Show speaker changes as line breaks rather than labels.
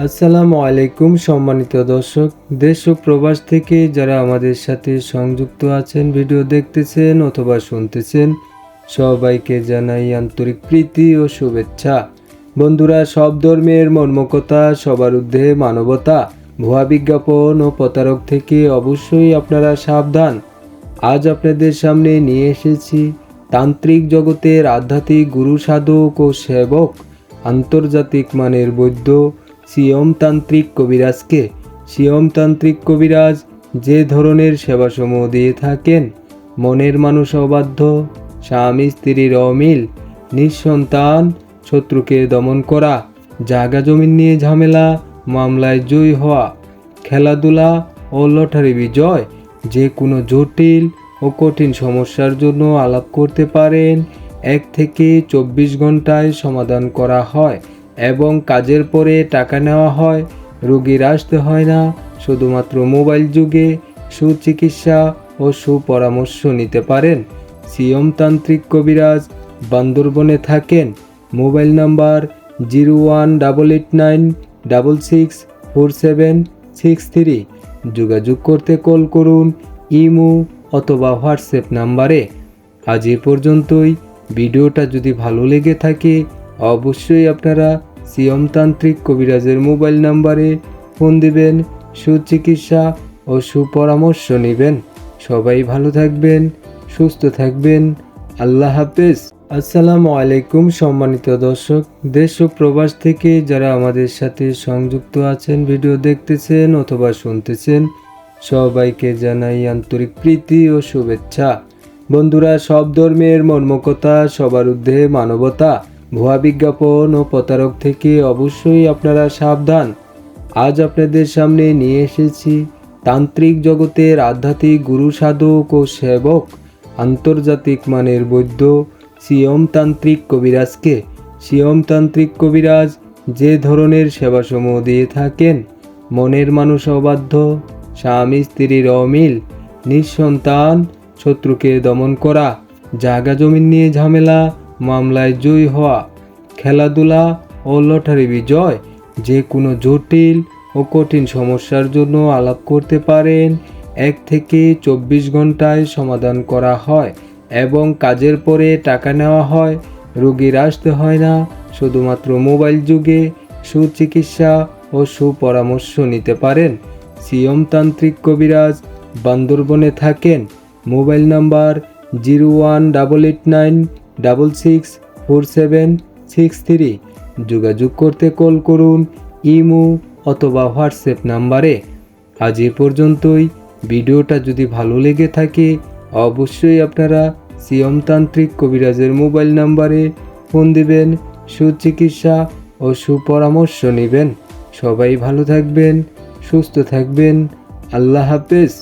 আসসালামু আলাইকুম সম্মানিত দর্শক, দেশ ও প্রবাস থেকে যারা আমাদের সাথে সংযুক্ত আছেন, ভিডিও দেখতেছেন অথবা শুনতেছেন, সবাইকে জানাই আন্তরিক প্রীতি ও শুভেচ্ছা। বন্ধুরা, সব ধর্মের মর্মকথা, সবার ঊর্ধ্বে মানবতা, ভুয়া বিজ্ঞাপন ও প্রতারক থেকে অবশ্যই আপনারা সাবধান। আজ আপনাদের সামনে নিয়ে এসেছি তান্ত্রিক জগতের আধ্যাত্মিক গুরু, সাধক ও সেবক, আন্তর্জাতিক মানের বৈদ্য সিয়মতান্ত্রিক কবিরাজকে। সিয়মতান্ত্রিক কবিরাজ যে ধরনের সেবাসমূহ দিয়ে থাকেন: মনের মানুষ অবাধ্য, স্বামী স্ত্রীর অমিল, নিঃসন্তান, শত্রুকে দমন করা, জায়গা জমিন নিয়ে ঝামেলা, মামলায় জয়ী হওয়া, খেলাধুলা ও লটারি বিজয়, যে কোনো জটিল ও কঠিন সমস্যার জন্য আলাপ করতে পারেন। 1 থেকে 24 ঘন্টায় সমাধান করা হয় এবং কাজের পরে টাকা নেওয়া হয়। রোগীর আসতে হয় না, শুধুমাত্র মোবাইল যুগে সুচিকিৎসা ও সুপরামর্শ নিতে পারেন। সিয়মতান্ত্রিক কবিরাজ বান্দরবনে থাকেন। Mobile number 0188664763। যোগাযোগ করতে কল করুন ইমো অথবা হোয়াটসঅ্যাপ নাম্বারে। আজ এ পর্যন্তই। ভিডিওটা যদি ভালো লেগে থাকে অবশ্যই আপনারা সিয়মতান্ত্রিক কবিরাজের মোবাইল নাম্বারে ফোন দিবেন, সুচিকিৎসা ও সুপরামর্শ নেবেন। সবাই ভালো থাকবেন, সুস্থ থাকবেন। আল্লাহ হাফেজ। আসসালামু আলাইকুম সম্মানিত দর্শক, দেশ ও প্রবাস থেকে যারা আমাদের সাথে সংযুক্ত আছেন, ভিডিও দেখতেছেন অথবা শুনতেছেন, সবাইকে জানাই আন্তরিক প্রীতি ও শুভেচ্ছা। বন্ধুরা, সব ধর্মের মর্মকথা, সবার ঊর্ধ্বে মানবতা, ভুয়া বিজ্ঞাপন ও প্রতারক থেকে অবশ্যই আপনারা সাবধান। আজ আপনাদের সামনে নিয়ে এসেছি তান্ত্রিক জগতের আধ্যাত্মিক গুরু, সাধক ও সেবক, আন্তর্জাতিক মানের বৈদ্য সিয়মতান্ত্রিক কবিরাজকে। সিয়মতান্ত্রিক কবিরাজ যে ধরনের সেবাসমূহ দিয়ে থাকেন: মনের মানুষ অবাধ্য, স্বামী স্ত্রীর অমিল, নিঃসন্তান, শত্রুকে দমন করা, জায়গা জমিন নিয়ে ঝামেলা, মামলায় জয়ী হওয়া, খেলাধুলা ও লটারি বিজয়, যে কোনো জটিল ও কঠিন সমস্যার জন্য আলাপ করতে পারেন। 1 থেকে 24 ঘন্টায় সমাধান করা হয় এবং কাজের পরে টাকা নেওয়া হয়। রোগীর আসতে হয় না, শুধুমাত্র মোবাইল যুগে সুচিকিৎসা ও সুপরামর্শ নিতে পারেন। সিয়মতান্ত্রিক কবিরাজ বান্দরবনে থাকেন। Mobile number 0188664763। যোগাযোগ করতে কল করুন ইমো অথবা হোয়াটসঅ্যাপ নাম্বারে। আজ এ পর্যন্তই। ভিডিওটা যদি ভালো লেগে থাকে অবশ্যই আপনারা সিয়মতান্ত্রিক কবিরাজের মোবাইল নাম্বারে ফোন দিবেন, সুচিকিৎসা ও সুপরামর্শ নেবেন। সবাই ভালো থাকবেন, সুস্থ থাকবেন। আল্লাহ হাফেজ।